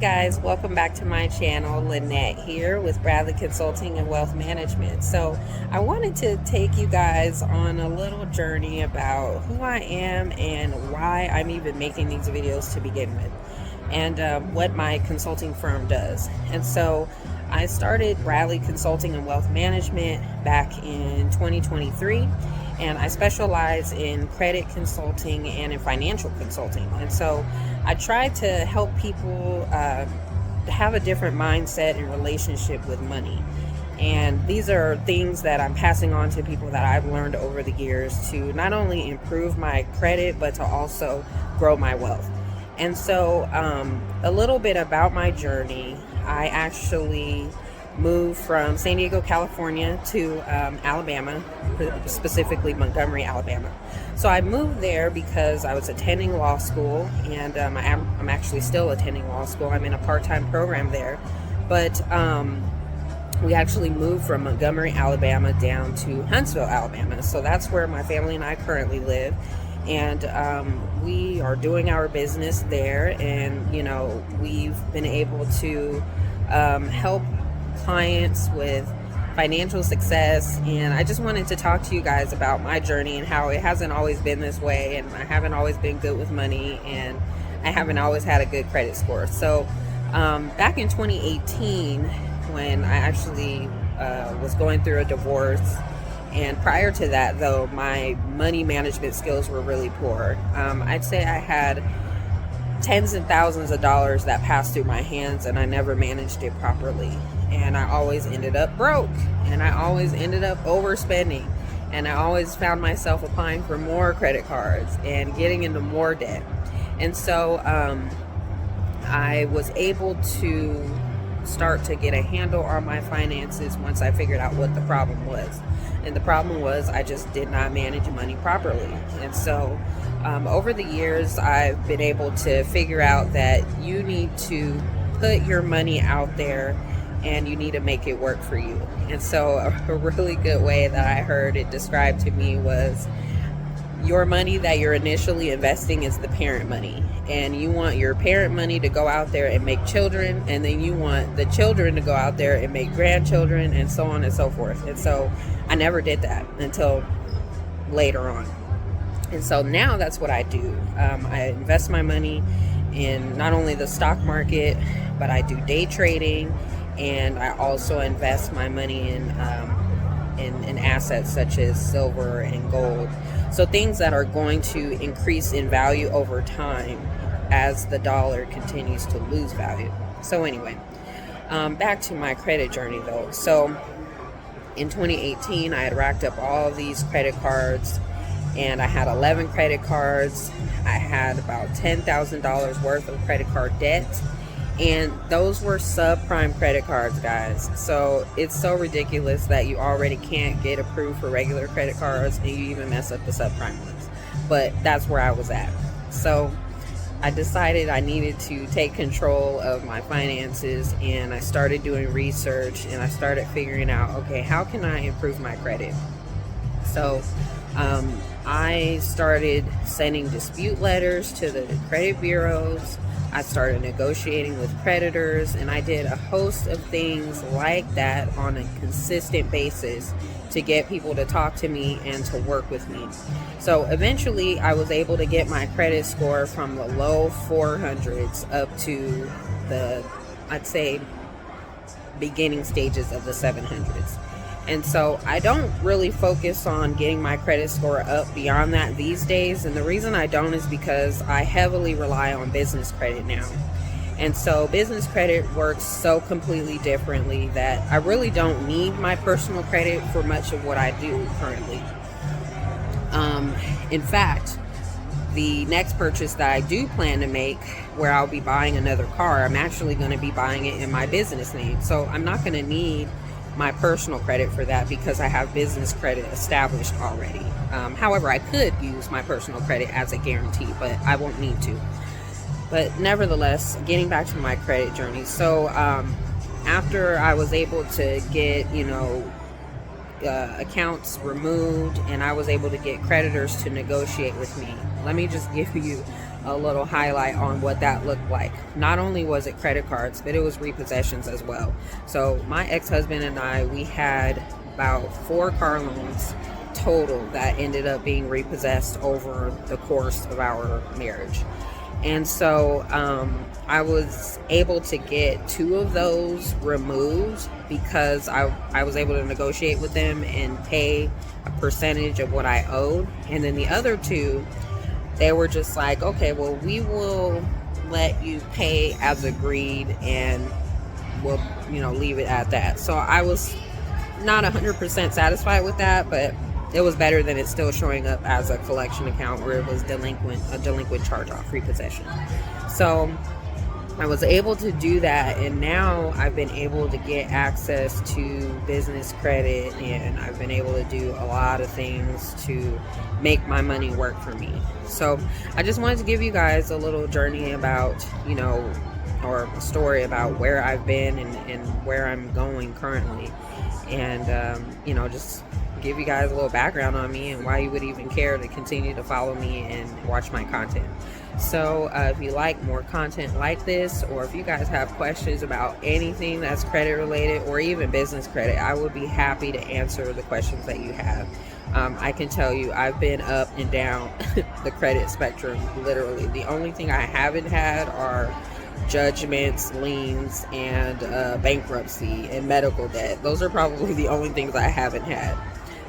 guys, welcome back to my channel. Lynette here with Bradley Consulting and Wealth Management. So I wanted to take you guys on a little journey about who I am and why I'm even making these videos to begin with, and what my consulting firm does. And so I started Bradley Consulting and Wealth Management back in 2023, and I specialize in credit consulting and in financial consulting. And so I try to help people have a different mindset and relationship with money. And these are things that I'm passing on to people that I've learned over the years to not only improve my credit, but to also grow my wealth. And so a little bit about my journey. I actually moved from San Diego, California to Alabama, specifically Montgomery, Alabama. So I moved there because I was attending law school, and I'm actually still attending law school. I'm in a part-time program there. But we actually moved from Montgomery, Alabama down to Huntsville, Alabama. So that's where my family and I currently live. And we are doing our business there, and we've been able to help clients with financial success. And I just wanted to talk to you guys about my journey and how it hasn't always been this way, and I haven't always been good with money, and I haven't always had a good credit score. So back in 2018, when I actually was going through a divorce, and prior to that, though, my money management skills were really poor. I'd say I had tens and thousands of dollars that passed through my hands, and I never managed it properly. And I always ended up broke, and I always ended up overspending, and I always found myself applying for more credit cards and getting into more debt. And so I was able to start to get a handle on my finances once I figured out what the problem was. And the problem was I just did not manage money properly. And so over the years, I've been able to figure out that you need to put your money out there, and you need to make it work for you. And so a really good way that I heard it described to me was, your money that you're initially investing is the parent money, and you want your parent money to go out there and make children, and then you want the children to go out there and make grandchildren, and so on and so forth. And so I never did that until later on. And so now that's what I do. I invest my money in not only the stock market, but I do day trading, and I also invest my money in assets such as silver and gold. So things that are going to increase in value over time as the dollar continues to lose value. So anyway, back to my credit journey though. So in 2018, I had racked up all of these credit cards, and I had 11 credit cards. I had about $10,000 worth of credit card debt, and those were subprime credit cards, guys. So it's so ridiculous that you already can't get approved for regular credit cards, and you even mess up the subprime ones. But that's where I was at. So I decided I needed to take control of my finances, and I started doing research, and I started figuring out, okay, how can I improve my credit? So I started sending dispute letters to the credit bureaus. I started negotiating with creditors, and I did a host of things like that on a consistent basis to get people to talk to me and to work with me. So eventually I was able to get my credit score from the low 400s up to the, I'd say, beginning stages of the 700s. And so I don't really focus on getting my credit score up beyond that these days. And the reason I don't is because I heavily rely on business credit now. And so business credit works so completely differently that I really don't need my personal credit for much of what I do currently. In fact, the next purchase that I do plan to make, where I'll be buying another car, I'm actually going to be buying it in my business name. So I'm not going to need my personal credit for that because I have business credit established already. However, I could use my personal credit as a guarantee, but I won't need to. But nevertheless, getting back to my credit journey. So after I was able to get, accounts removed, and I was able to get creditors to negotiate with me, let me just give you a little highlight on what that looked like. Not only was it credit cards, but it was repossessions as well. So my ex-husband and I, we had about 4 car loans total that ended up being repossessed over the course of our marriage. And so I was able to get 2 of those removed because I was able to negotiate with them and pay a percentage of what I owed. And then the other 2, they were just like, okay, well, we will let you pay as agreed and we'll, leave it at that. So I was not 100% satisfied with that, but it was better than it still showing up as a collection account where it was a delinquent charge-off, repossession. So I was able to do that, and now I've been able to get access to business credit, and I've been able to do a lot of things to make my money work for me. So I just wanted to give you guys a little journey about, or a story about where I've been and where I'm going currently, and just give you guys a little background on me and why you would even care to continue to follow me and watch my content. So if you like more content like this, or if you guys have questions about anything that's credit related or even business credit, I would be happy to answer the questions that you have. I can tell you I've been up and down the credit spectrum, literally. The only thing I haven't had are judgments, liens, and bankruptcy and medical debt. Those are probably the only things I haven't had.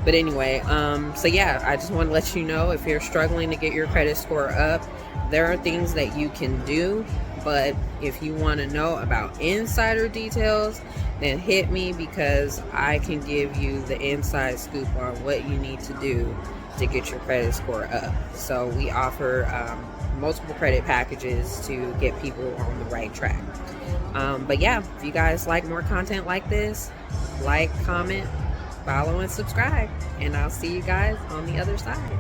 But anyway, so yeah, I just want to let you know, if you're struggling to get your credit score up, there are things that you can do. But if you want to know about insider details, then hit me, because I can give you the inside scoop on what you need to do to get your credit score up. So we offer multiple credit packages to get people on the right track. But yeah, if you guys like more content like this, like, comment, follow, and subscribe, and I'll see you guys on the other side.